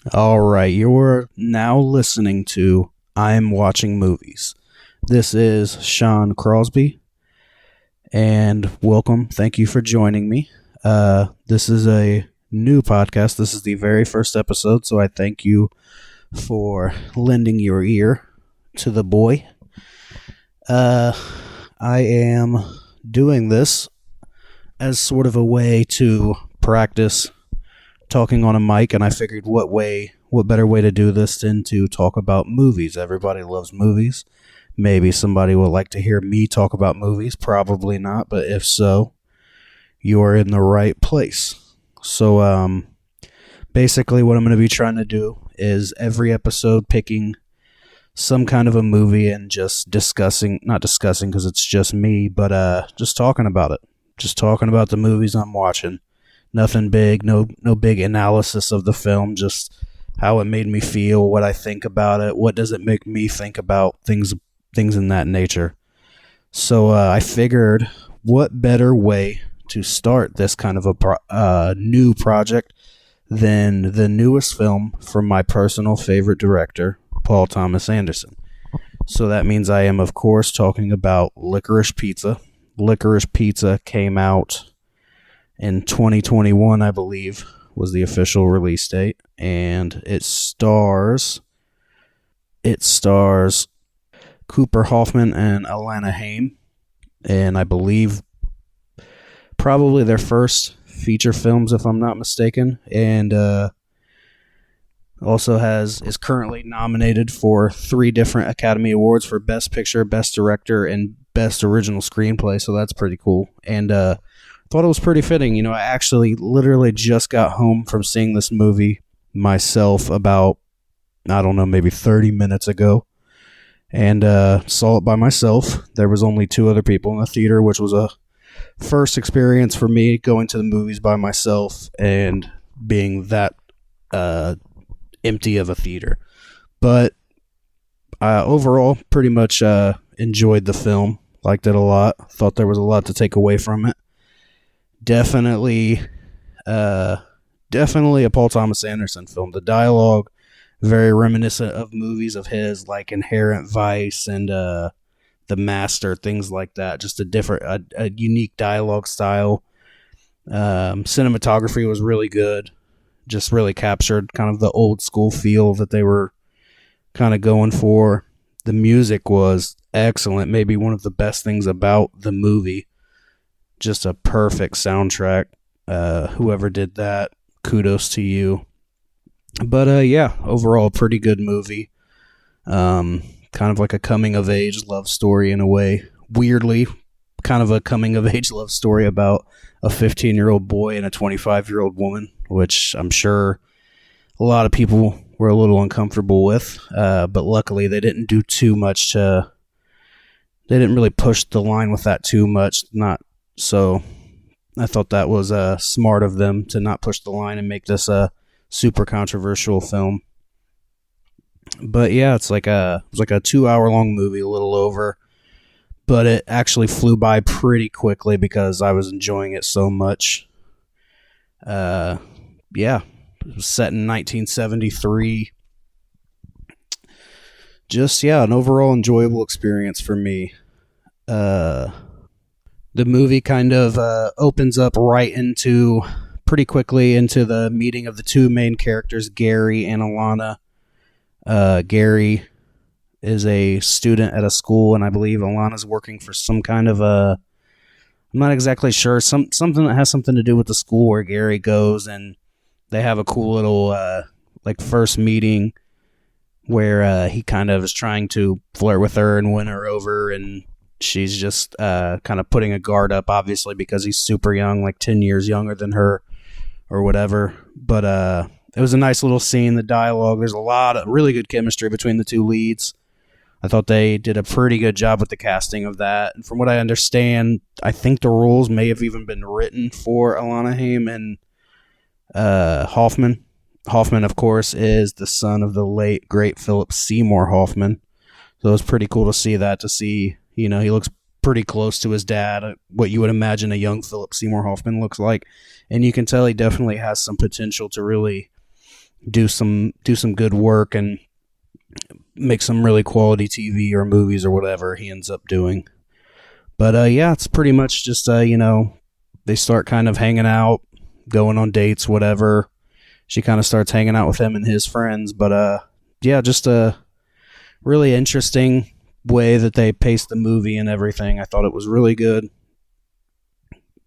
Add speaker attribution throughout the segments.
Speaker 1: All right, you're now listening to I'm Watching Movies. This is Sean Crosby, and welcome. Thank you for joining me. This is a new podcast. This is the very first episode, so I thank you for lending your ear to the boy. I am doing this as sort of a way to practice talking on a mic, and I figured what better way to do this than to talk about movies. Everybody loves movies. Maybe somebody would like to hear me talk about movies. Probably not, but if so, you are in the right place. So, basically what I'm going to be trying to do is every episode picking some kind of a movie and just not discussing because it's just me, but just talking about it. Just talking about the movies I'm watching. Nothing big, no big analysis of the film, just how it made me feel, what I think about it, what does it make me think about, things in that nature. So I figured, what better way to start this kind of a new project than the newest film from my personal favorite director, Paul Thomas Anderson. So that means I am, of course, talking about Licorice Pizza. Licorice Pizza came out in 2021, I believe, was the official release date, and it stars Cooper Hoffman and Alana Haim, and I believe probably their first feature films, if I'm not mistaken, and also is currently nominated for 3 different Academy Awards for Best Picture, Best Director, and Best Original Screenplay, so that's pretty cool. And thought it was pretty fitting. You know, I actually literally just got home from seeing this movie myself about, I don't know, maybe 30 minutes ago, and saw it by myself. There was only 2 other people in the theater, which was a first experience for me, going to the movies by myself and being that empty of a theater. But overall, pretty much enjoyed the film. Liked it a lot. Thought there was a lot to take away from it. Definitely a Paul Thomas Anderson film. The dialogue, very reminiscent of movies of his, like Inherent Vice and The Master, things like that. Just a unique dialogue style. Cinematography was really good. Just really captured kind of the old school feel that they were kind of going for. The music was excellent. Maybe one of the best things about the movie. Just a perfect soundtrack. Whoever did that, kudos to you. But yeah, overall, a pretty good movie. Kind of like a coming of age love story in a way. Weirdly, kind of a coming of age love story about a 15-year-old boy and a 25-year-old woman, which I'm sure a lot of people were a little uncomfortable with. But luckily, they didn't do too much they didn't really push the line with that too much. So I thought that was smart of them to not push the line and make this a super controversial film. But yeah, it was like a 2-hour-long movie, a little over. But it actually flew by pretty quickly because I was enjoying it so much. Yeah, it was set in 1973. Just, yeah, an overall enjoyable experience for me. The movie kind of opens up pretty quickly into the meeting of the 2 main characters, Gary and Alana. Gary is a student at a school, and I believe Alana's working for some kind of I'm not exactly sure, something that has something to do with the school where Gary goes, and they have a cool little first meeting where he kind of is trying to flirt with her and win her over, and she's just kind of putting a guard up, obviously, because he's super young, like 10 years younger than her or whatever. But it was a nice little scene, the dialogue. There's a lot of really good chemistry between the 2 leads. I thought they did a pretty good job with the casting of that. And from what I understand, I think the roles may have even been written for Alana Haim and Hoffman. Hoffman, of course, is the son of the late, great Philip Seymour Hoffman. So it was pretty cool to see that, he looks pretty close to his dad, what you would imagine a young Philip Seymour Hoffman looks like. And you can tell he definitely has some potential to really do some good work and make some really quality TV or movies or whatever he ends up doing. But yeah, it's pretty much just they start kind of hanging out, going on dates, whatever. She kind of starts hanging out with him and his friends. But yeah, just a really interesting way that they paced the movie and everything. I thought it was really good.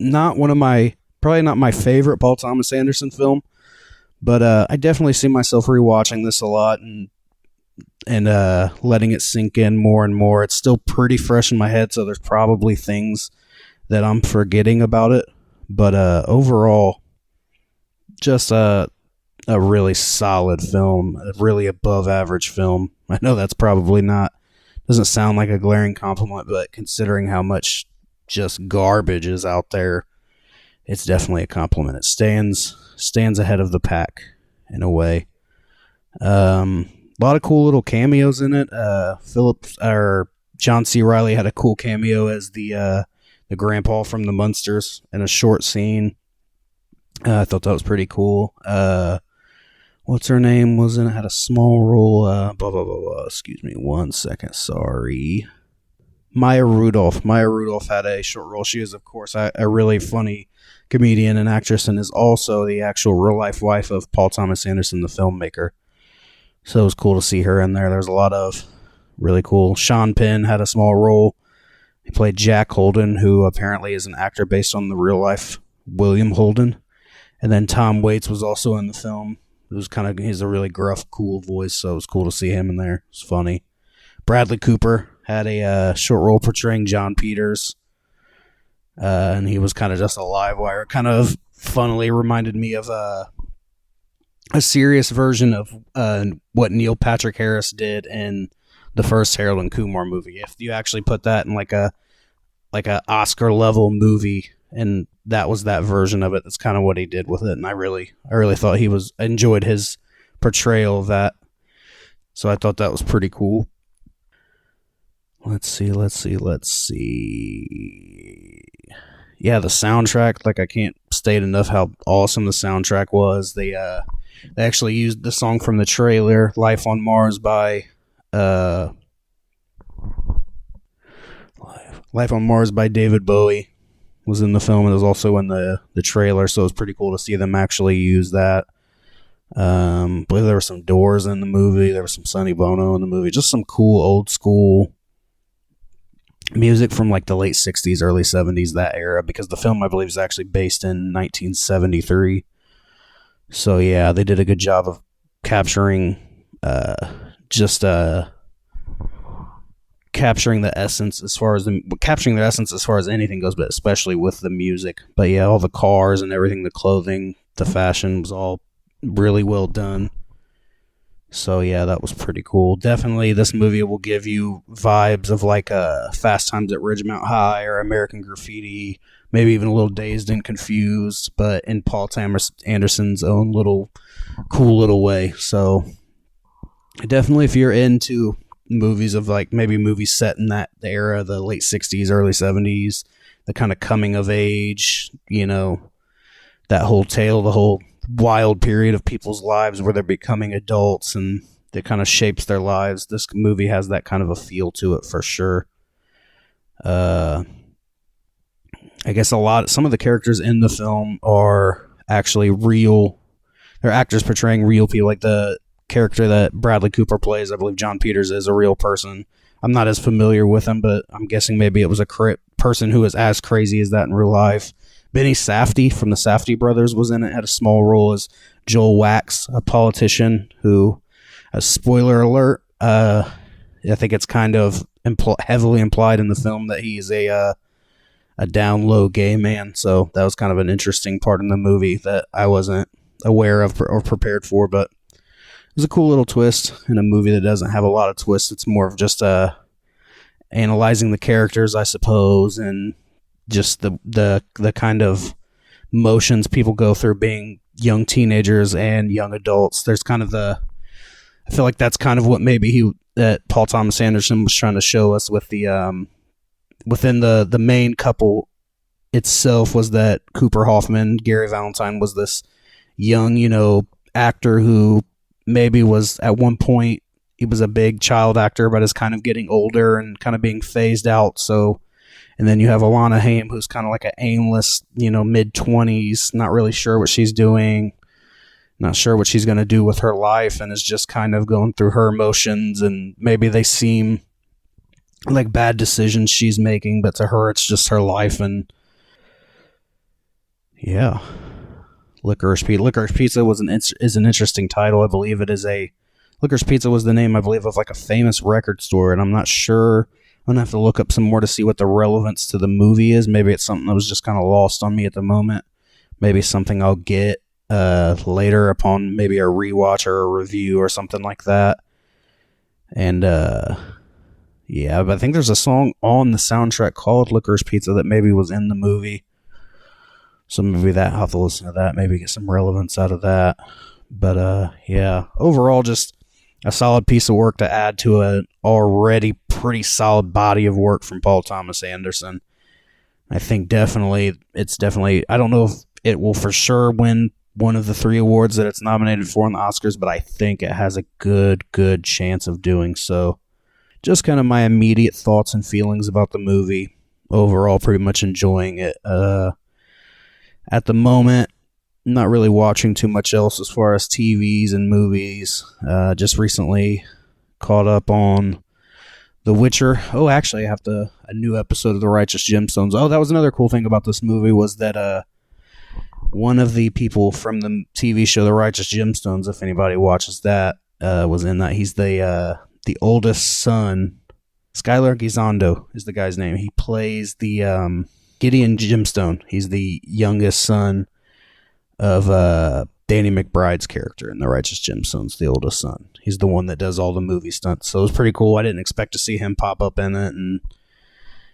Speaker 1: Probably not my favorite Paul Thomas Anderson film, but I definitely see myself rewatching this a lot and letting it sink in more and more. It's still pretty fresh in my head, so there's probably things that I'm forgetting about it. But overall, just a really solid film, a really above average film. I know that's probably doesn't sound like a glaring compliment, but considering how much just garbage is out there, it's definitely a compliment. It stands ahead of the pack in a way. A lot of cool little cameos in it. John C. Reilly had a cool cameo as the grandpa from the Munsters in a short scene. I thought that was pretty cool. What's her name was in it? Had a small role. Blah, blah, blah, blah. Excuse me 1 second. Sorry. Maya Rudolph. Maya Rudolph had a short role. She is, of course, a really funny comedian and actress, and is also the actual real-life wife of Paul Thomas Anderson, the filmmaker. So it was cool to see her in there. There's a lot of really cool. Sean Penn had a small role. He played Jack Holden, who apparently is an actor based on the real-life William Holden. And then Tom Waits was also in the film. He's a really gruff, cool voice, so it was cool to see him in there. It's funny. Bradley Cooper had a short role portraying John Peters, and he was kind of just a live wire. It kind of funnily reminded me of a serious version of what Neil Patrick Harris did in the first Harold and Kumar movie. If you actually put that in like a Oscar level movie, and that was that version of it, that's kind of what he did with it. And I really thought enjoyed his portrayal of that. So I thought that was pretty cool. Let's see. Yeah, the soundtrack, I can't state enough how awesome the soundtrack was. They actually used the song from the trailer, Life on Mars by David Bowie was in the film, and it was also in the trailer, so it was pretty cool to see them actually use that. I believe there were some Doors in the movie. There was some Sonny Bono in the movie. Just some cool old school music from the late 60s, early 70s, that era, because the film, I believe, is actually based in 1973. So yeah, they did a good job of capturing capturing the essence as far as anything goes, but especially with the music. But yeah, all the cars and everything, the clothing, the fashion was all really well done. So yeah, that was pretty cool. Definitely, this movie will give you vibes of Fast Times at Ridgemont High or American Graffiti, maybe even a little Dazed and Confused, but in Paul Thomas Anderson's own little cool little way. So definitely, if you're into movies of maybe movies set in that era, the late 60s, early 70s, the kind of coming of age, that whole tale, the whole wild period of people's lives where they're becoming adults and it kind of shapes their lives. This movie has that kind of a feel to it for sure. I guess some of the characters in the film are actually real. They're actors portraying real people, like the character that Bradley Cooper plays. I believe John Peters is a real person. I'm not as familiar with him, but I'm guessing maybe it was a person who was as crazy as that in real life. Benny Safdie from the Safdie brothers was in it, had a small role as Joel Wax, a politician who, spoiler alert, I think it's kind of heavily implied in the film that he's a down low gay man. So that was kind of an interesting part in the movie that I wasn't aware of or prepared for, but it was a cool little twist in a movie that doesn't have a lot of twists. It's more of just analyzing the characters, I suppose, and just the kind of motions people go through being young teenagers and young adults. There's kind of I feel like that's kind of what maybe that Paul Thomas Anderson was trying to show us with the within the main couple itself, was that Cooper Hoffman, Gary Valentine, was this young, actor who maybe was at one point, he was a big child actor, but is kind of getting older and kind of being phased out. So, and then you have Alana Haim, who's kind of like an aimless, mid-20s, not really sure what she's doing, not sure what she's going to do with her life, and is just kind of going through her emotions, and maybe they seem like bad decisions she's making, but to her, it's just her life. And yeah, Licorice Pizza. Licorice Pizza is an interesting title. I believe it is Licorice Pizza was the name, I believe, of like a famous record store, and I'm not sure. I'm going to have to look up some more to see what the relevance to the movie is. Maybe it's something that was just kind of lost on me at the moment. Maybe something I'll get later upon maybe a rewatch or a review or something like that. And yeah, but I think there's a song on the soundtrack called Licorice Pizza that maybe was in the movie. So maybe I'll have to listen to that, maybe get some relevance out of that. But yeah, overall just a solid piece of work to add to an already pretty solid body of work from Paul Thomas Anderson. I think it's definitely, I don't know if it will for sure win one of the 3 awards that it's nominated for in the Oscars, but I think it has a good chance of doing so. Just kind of my immediate thoughts and feelings about the movie. Overall, pretty much enjoying it. At the moment, not really watching too much else as far as TVs and movies. Just recently caught up on The Witcher. Oh, actually, I have a new episode of The Righteous Gemstones. Oh, that was another cool thing about this movie was that one of the people from the TV show The Righteous Gemstones, if anybody watches that, was in that. He's the oldest son. Skylar Gisondo is the guy's name. He plays the Gideon Gemstone. He's the youngest son of Danny McBride's character in The Righteous Gemstones, the oldest son. He's the one that does all the movie stunts. So it was pretty cool. I didn't expect to see him pop up in it, and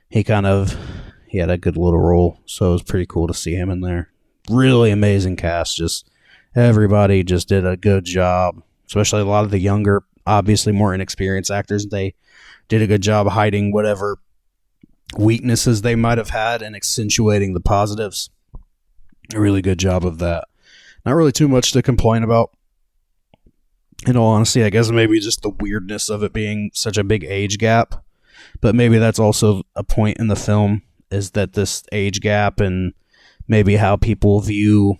Speaker 1: he had a good little role. So it was pretty cool to see him in there. Really amazing cast. Just everybody just did a good job, especially a lot of the younger, obviously more inexperienced actors. They did a good job hiding whatever weaknesses they might have had and accentuating the positives. A really good job of that. Not really too much to complain about. In all honesty, I guess maybe just the weirdness of it being such a big age gap. But maybe that's also a point in the film, is that this age gap and maybe how people view,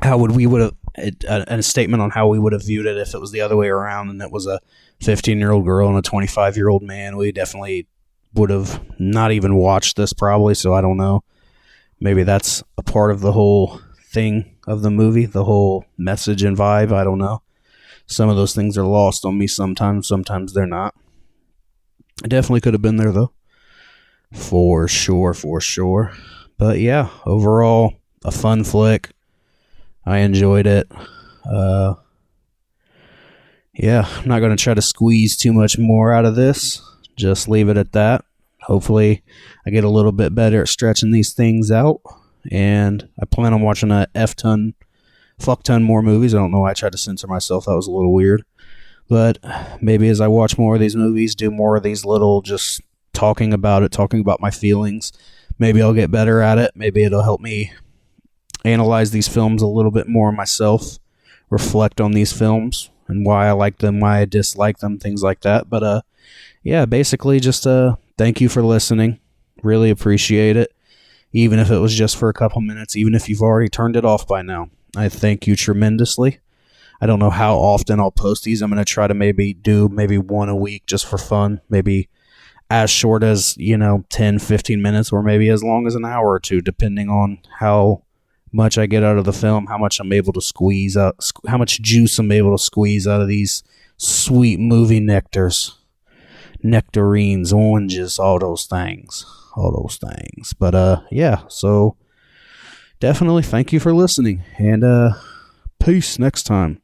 Speaker 1: a statement on how we would have viewed it if it was the other way around and it was a 15-year-old girl and a 25-year-old man. We definitely would have not even watched this probably, so I don't know. Maybe that's a part of the whole thing of the movie, the whole message and vibe. I don't know. Some of those things are lost on me sometimes they're not. It definitely could have been there, though. For sure. But yeah, overall, a fun flick. I enjoyed it. Yeah, I'm not going to try to squeeze too much more out of this. Just leave it at that. Hopefully, I get a little bit better at stretching these things out. And I plan on watching a fuck ton more movies. I don't know why I tried to censor myself. That was a little weird. But maybe as I watch more of these movies, do more of these little just talking about my feelings, maybe I'll get better at it. Maybe it'll help me analyze these films a little bit more myself, reflect on these films and why I like them, why I dislike them, things like that. But yeah, basically just thank you for listening. Really appreciate it. Even if it was just for a couple minutes, even if you've already turned it off by now, I thank you tremendously. I don't know how often I'll post these. I'm going to try to maybe do one a week just for fun. Maybe as short as, 10, 15 minutes, or maybe as long as an hour or two, depending on how much I get out of the film, how much I'm able to squeeze out, how much juice I'm able to squeeze out of these sweet movie nectarines, oranges, all those things. But yeah, so definitely thank you for listening, and peace next time.